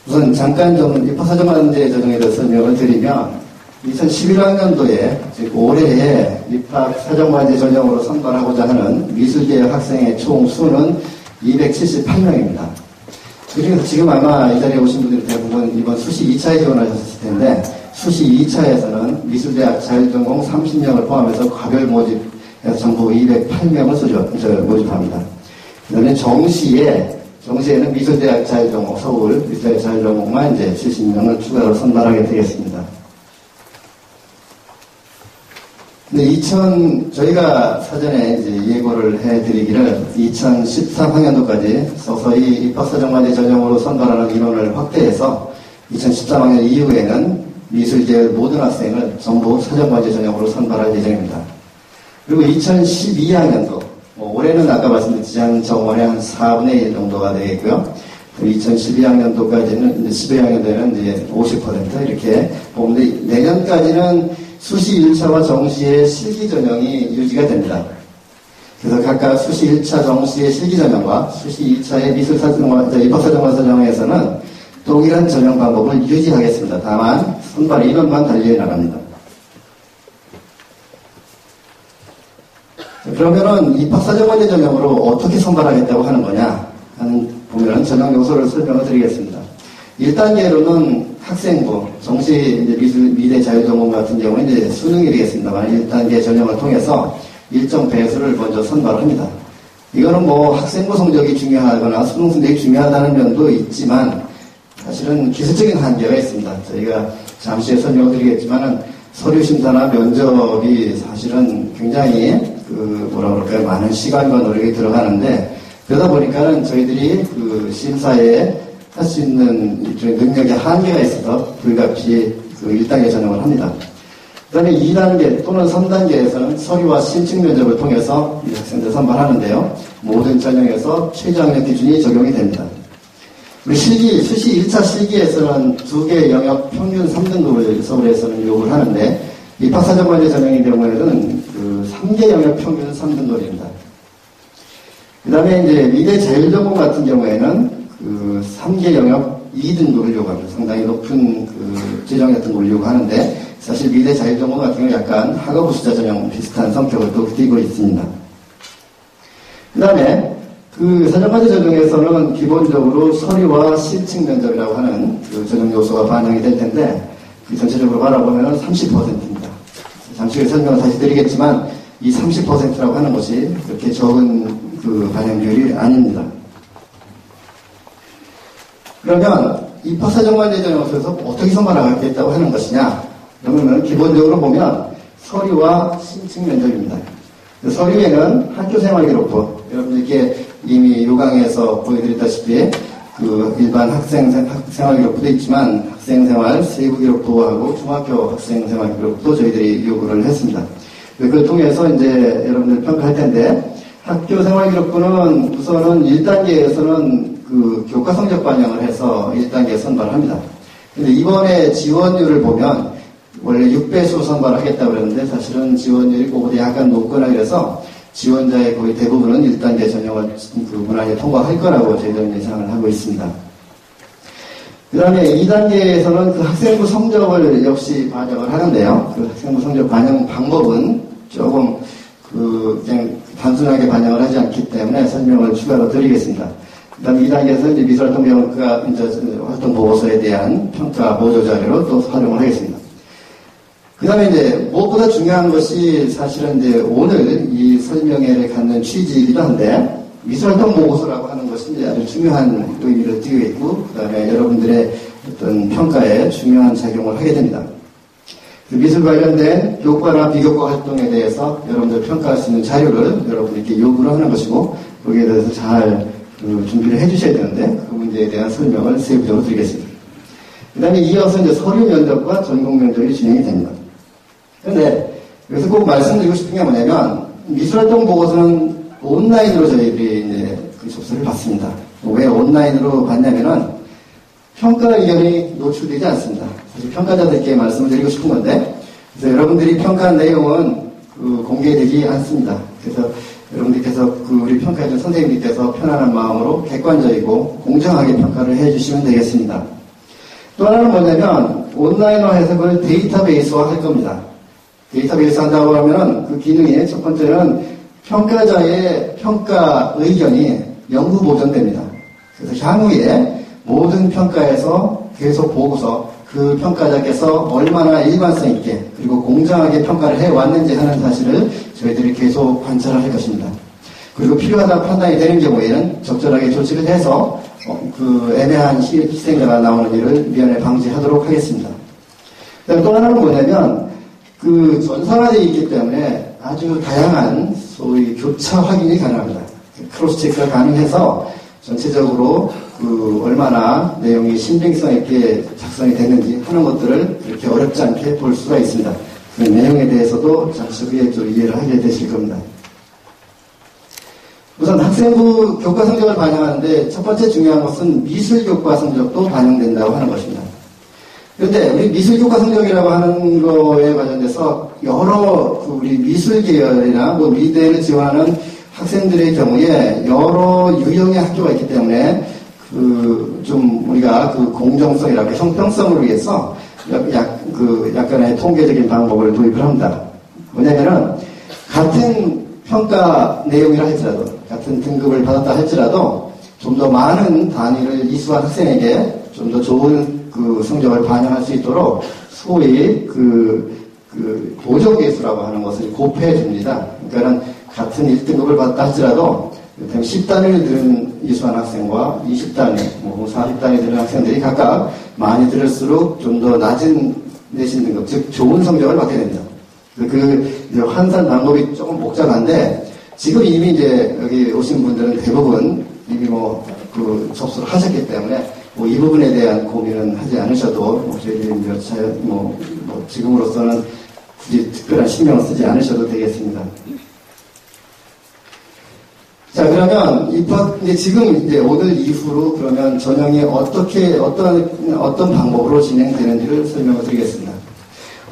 우선 잠깐 좀 입학사정관제 조정에 대해서 설명을 드리면 2011학년도에 즉 올해에 입학사정관제 조정으로 선발하고자 하는 미술계열 학생의 총 수는 278명입니다. 그중에서 지금 아마 이 자리에 오신 분들이 대부분 이번 수시 2차에 지원하셨을 텐데 수시 2차에서는 미술대학 자율전공 30명을 포함해서 과별 모집해서 전부 208명을 모집합니다. 그 다음에 정시에는 미술대학 자율전공, 서울 미술대학 자율전공만 이제 70명을 추가로 선발하게 되겠습니다. 근데 저희가 사전에 이제 예고를 해드리기를 2013학년도까지 서서히 입학사정관제 전형으로 선발하는 인원을 확대해서 2013학년 이후에는 미술계열 모든 학생을 전부 사정관제 전형으로 선발할 예정입니다. 그리고 2012학년도, 올해는 아까 말씀드린 지난 정원의 한 4분의 1 정도가 되겠고요. 2012학년도까지는, 12학년도에는 이제 50% 이렇게 보는데, 내년까지는 수시 1차와 정시의 실기 전형이 유지가 됩니다. 그래서 각각 수시 1차 정시의 실기 전형과 수시 2차의 입학사정관제 전형에서는 동일한 전형 방법을 유지하겠습니다. 다만 선발 인원만 달리해 나갑니다. 그러면은 입학사정관제 전형으로 어떻게 선발하겠다고 하는 거냐 보면은 전형 요소를 설명을 드리겠습니다. 1단계로는 학생부, 정시 미대 자율전공 같은 경우는 이제 수능이 되겠습니다만 1단계 전형을 통해서 일정 배수를 먼저 선발합니다. 이거는 학생부 성적이 중요하거나 수능 성적이 중요하다는 면도 있지만 사실은 기술적인 한계가 있습니다. 저희가 잠시 후에 설명을 드리겠지만은 서류 심사나 면접이 사실은 굉장히 많은 시간과 노력이 들어가는데 그러다 보니까는 저희들이 심사에 할 수 있는 일종의 능력의 한계가 있어서 불가피 1단계 전형을 합니다. 그 다음에 2단계 또는 3단계에서는 서류와 신청 면접을 통해서 이 학생들 선발하는데요. 모든 전형에서 최저학력 기준이 적용이 됩니다. 수시 1차 실기에서는 2개 영역 평균 3등급을 서울에서는 요구를 하는데 입학사정관제 전형의 경우에는 3개 영역 평균 3등급입니다. 그 다음에 이제 미대 자율전공 같은 경우에는 3개 영역 2등급을 요구합니다. 상당히 높은 재정력 등급을 요구하는데 사실 미대 자율전공 같은 경우는 약간 학업 우수자 전형 비슷한 성격을 또 띠고 있습니다. 그 다음에 사정관제 전형에서는 기본적으로 서류와 실층 면접이라고 하는 전형 요소가 반영이 될 텐데 전체적으로 바라보면 30%입니다. 잠시 후에 설명을 다시 드리겠지만 이 30%라고 하는 것이 그렇게 적은 반영률이 아닙니다. 그러면 입학사정관제 전형에서 어떻게 선발하겠다고 하는 것이냐? 그러면 기본적으로 보면 서류와 신청 면접입니다. 서류에는 학교생활기록부, 여러분들께 이미 요강에서 보여드렸다시피 일반 학생생활기록부도 있지만 학생생활 세부기록부하고 중학교 학생생활기록부도 저희들이 요구를 했습니다. 그걸 통해서 이제 여러분들 평가할 텐데 학교생활기록부는 우선은 1단계에서는 교과 성적 반영을 해서 1단계에 선발합니다. 근데 이번에 지원율을 보면 원래 6배수 선발하겠다고 그랬는데 사실은 지원율이 그거보다 약간 높거나 그래서 지원자의 거의 대부분은 1단계 전형을 무난히 통과할 거라고 저희들은 예상을 하고 있습니다. 그 다음에 2단계에서는 학생부 성적을 역시 반영을 하는데요. 학생부 성적 반영 방법은 조금 그냥 단순하게 반영을 하지 않기 때문에 설명을 추가로 드리겠습니다. 그 다음에 2단계에서 이제 미술활동평가 활동보고서에 대한 평가 보조자료로 또 활용을 하겠습니다. 그 다음에 이제 무엇보다 중요한 것이 사실은 이제 오늘 이 설명회를 갖는 취지이기도 한데 미술활동보고서라고 하는 것이 이제 아주 중요한 의미를 띠고 있고 그 다음에 여러분들의 어떤 평가에 중요한 작용을 하게 됩니다. 미술 관련된 교과나 비교과 활동에 대해서 여러분들 평가할 수 있는 자료를 여러분들께 요구를 하는 것이고 거기에 대해서 잘 준비를 해주셔야 되는데 그 문제에 대한 설명을 세부적으로 드리겠습니다. 그 다음에 이어서 이제 서류 면접과 전공 면접이 진행이 됩니다. 그런데 여기서 꼭 말씀드리고 싶은 게 뭐냐면 미술활동 보고서는 온라인으로 저희들이 이제 접수를 받습니다. 왜 온라인으로 받냐면은 평가 의견이 노출되지 않습니다. 사실 평가자들께 말씀을 드리고 싶은 건데 그래서 여러분들이 평가한 내용은 공개되지 않습니다. 그래서 여러분들께서 우리 평가해준 선생님들께서 편안한 마음으로 객관적이고 공정하게 평가를 해주시면 되겠습니다. 또 하나는 뭐냐면 온라인화 해석을 데이터베이스화 할 겁니다. 데이터베이스 한다고 하면은 그 기능이 첫 번째는 평가자의 평가 의견이 영구 보존됩니다. 그래서 향후에 모든 평가에서 계속 보고서 그 평가자께서 얼마나 일관성 있게 그리고 공정하게 평가를 해왔는지 하는 사실을 저희들이 계속 관찰을 할 것입니다. 그리고 필요하다 판단이 되는 경우에는 적절하게 조치를 해서 그 애매한 희생자가 나오는 일을 미연에 방지하도록 하겠습니다. 또 하나는 뭐냐면 그 전산화되어 있기 때문에 아주 다양한 소위 교차 확인이 가능합니다. 크로스 체크가 가능해서 전체적으로 그 얼마나 내용이 신빙성 있게 작성이 됐는지 하는 것들을 그렇게 어렵지 않게 볼 수가 있습니다. 그 내용에 대해서도 잠시 후에 좀 이해를 하게 되실 겁니다. 우선 학생부 교과 성적을 반영하는데 첫 번째 중요한 것은 미술 교과 성적도 반영된다고 하는 것입니다. 그런데 우리 미술 교과 성적이라고 하는 거에 관련돼서 여러 우리 미술 계열이나 뭐 미대를 지원하는 학생들의 경우에 여러 유형의 학교가 있기 때문에 좀 우리가 그 공정성이라고 형평성을 위해서 약간의 통계적인 방법을 도입을 합니다. 뭐냐면은 같은 평가 내용이라 할지라도 같은 등급을 받았다 할지라도 좀 더 많은 단위를 이수한 학생에게 좀 더 좋은 그 성적을 반영할 수 있도록 소위 보조계수라고 하는 것을 곱해 줍니다. 그러니까는 같은 1등급을 받았다 할지라도 10단위를 들은 이수한 학생과 20단위, 40단위 들은 학생들이 각각 많이 들을수록 좀 더 낮은 내신 등급, 즉 좋은 성적을 받게 됩니다. 그 환산 방법이 조금 복잡한데 지금 이미 이제 여기 오신 분들은 대부분 이미 접수를 하셨기 때문에 이 부분에 대한 고민은 하지 않으셔도 저희들이 지금으로서는 굳이 특별한 신경을 쓰지 않으셔도 되겠습니다. 자, 그러면 이제 지금 이제 오늘 이후로 그러면 전형이 어떤 방법으로 진행되는지를 설명을 드리겠습니다.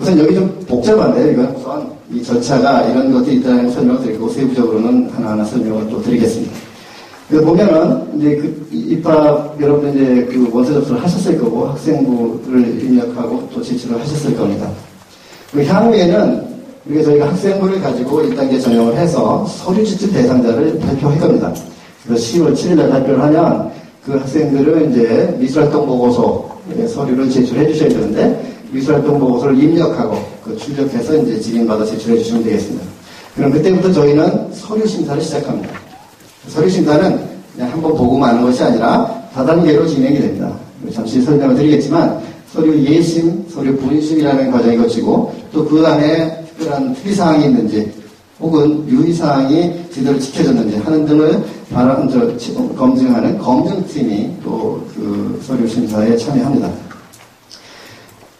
우선 여기 좀 복잡한데요. 이건 우선 이 절차가 이런 것들이 있다는 설명을 드리고 세부적으로는 하나하나 설명을 또 드리겠습니다. 보면은 이제 입학 여러분들 이제 원서 접수를 하셨을 거고 학생부를 입력하고 또 제출을 하셨을 겁니다. 향후에는 저희가 학생부를 가지고 1단계 전형을 해서 서류 지출 대상자를 발표할 겁니다. 그래서 10월 7일에 발표를 하면 그 학생들은 이제 미술활동 보고서 서류를 제출해 주셔야 되는데 미술활동 보고서를 입력하고 출력해서 이제 직인받아 제출해 주시면 되겠습니다. 그럼 그때부터 저희는 서류 심사를 시작합니다. 서류 심사는 그냥 한번 보고 마는 것이 아니라 다단계로 진행이 됩니다. 잠시 설명을 드리겠지만 서류 예심, 서류 분심이라는 과정이 거치고 또 그 안에 특별한 특이사항이 있는지 혹은 유의사항이 제대로 지켜졌는지 하는 등을 검증하는 검증팀이 또 그 서류 심사에 참여합니다.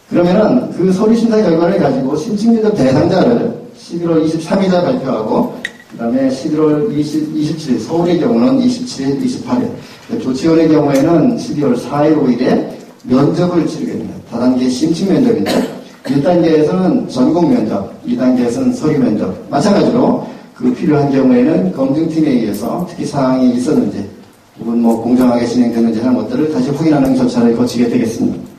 그러면은 그 서류 심사 결과를 가지고 신청 면접 대상자를 11월 23일에 발표하고 그 다음에 11월 27일, 서울의 경우는 27일, 28일, 조치원의 경우에는 12월 4일, 5일에 면접을 치르게 됩니다. 다단계 심층 면접인데 1단계에서는 전공 면접, 2단계에서는 서류 면접. 마찬가지로 그 필요한 경우에는 검증팀에 의해서 특히 사항이 있었는지 혹은 공정하게 진행됐는지 하는 것들을 다시 확인하는 절차를 거치게 되겠습니다.